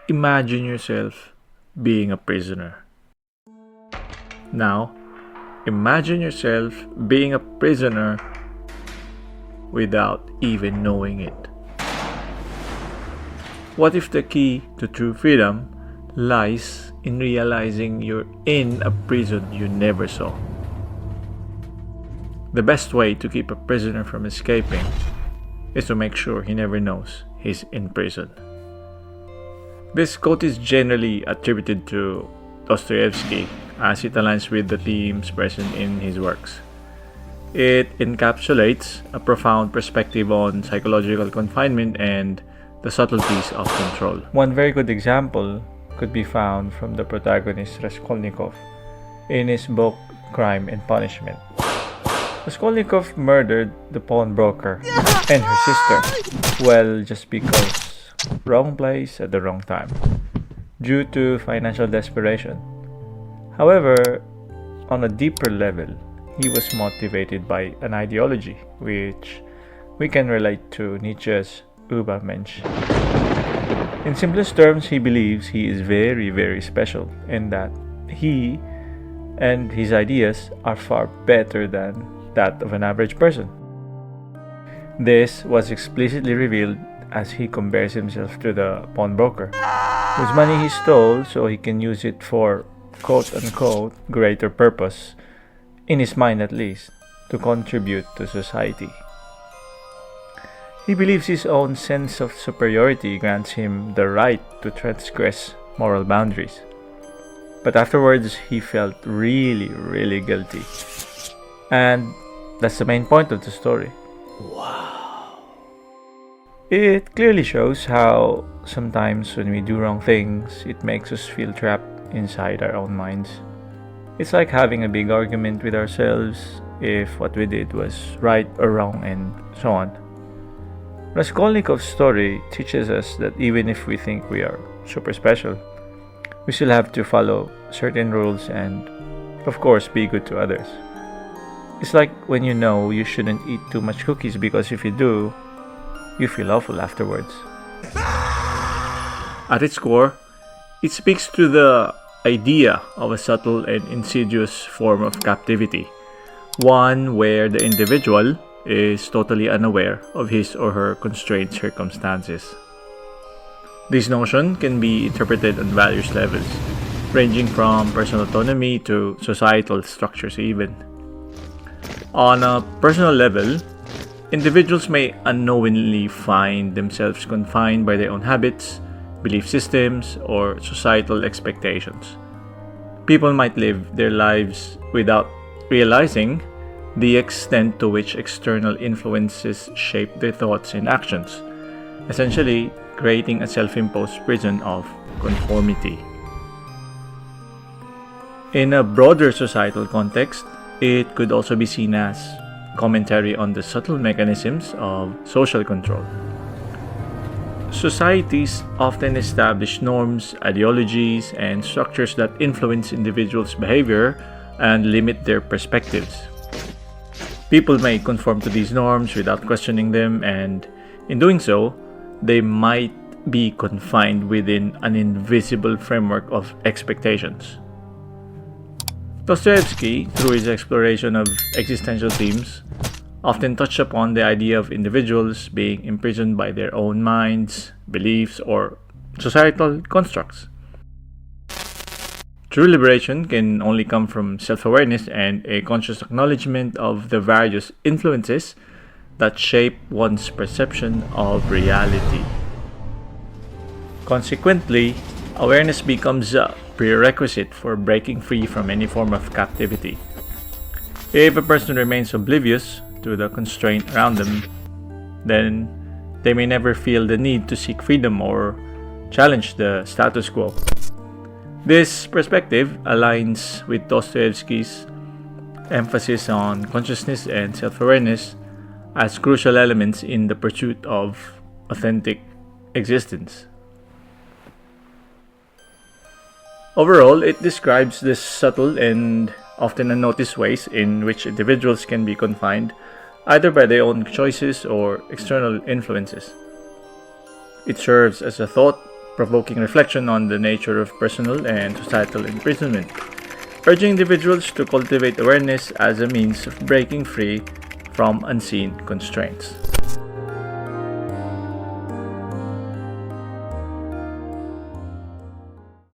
imagine yourself being a prisoner. Now, imagine yourself being a prisoner without even knowing it. What if the key to true freedom lies in realizing you're in a prison you never saw? The best way to keep a prisoner from escaping is to make sure he never knows he's in prison. This quote is generally attributed to Dostoevsky as it aligns with the themes present in his works. It encapsulates a profound perspective on psychological confinement and the subtleties of control. One very good example could be found from the protagonist Raskolnikov in his book Crime and Punishment. Raskolnikov murdered the pawnbroker and her sister, well, just because wrong place at the wrong time, due to financial desperation. However, on a deeper level, he was motivated by an ideology which we can relate to Nietzsche's Übermensch. In simplest terms, he believes he is very, very special and that he and his ideas are far better than that of an average person. This was explicitly revealed as he compares himself to the pawnbroker, whose money he stole so he can use it for quote-unquote greater purpose, in his mind at least, to contribute to society. He believes his own sense of superiority grants him the right to transgress moral boundaries. But afterwards, he felt really, really guilty. And that's the main point of the story. Wow. It clearly shows how sometimes when we do wrong things, it makes us feel trapped inside our own minds. It's like having a big argument with ourselves if what we did was right or wrong and so on. Raskolnikov's story teaches us that even if we think we are super special, we still have to follow certain rules and, of course, be good to others. It's like when you know you shouldn't eat too much cookies because if you do, you feel awful afterwards. At its core, it speaks to the idea of a subtle and insidious form of captivity, one where the individual is totally unaware of his or her constrained circumstances. This notion can be interpreted on various levels, ranging from personal autonomy to societal structures even. On a personal level, individuals may unknowingly find themselves confined by their own habits, belief systems, or societal expectations. People might live their lives without realizing the extent to which external influences shape their thoughts and actions, essentially creating a self-imposed prison of conformity. In a broader societal context, it could also be seen as commentary on the subtle mechanisms of social control. Societies often establish norms, ideologies, and structures that influence individuals' behavior and limit their perspectives. People may conform to these norms without questioning them, and in doing so, they might be confined within an invisible framework of expectations. Dostoevsky, through his exploration of existential themes, often touched upon the idea of individuals being imprisoned by their own minds, beliefs, or societal constructs. True liberation can only come from self-awareness and a conscious acknowledgement of the various influences that shape one's perception of reality. Consequently, awareness becomes a prerequisite for breaking free from any form of captivity. If a person remains oblivious to the constraint around them, then they may never feel the need to seek freedom or challenge the status quo. This perspective aligns with Dostoevsky's emphasis on consciousness and self-awareness as crucial elements in the pursuit of authentic existence. Overall, it describes the subtle and often unnoticed ways in which individuals can be confined either by their own choices or external influences. It serves as a thought provoking reflection on the nature of personal and societal imprisonment, urging individuals to cultivate awareness as a means of breaking free from unseen constraints.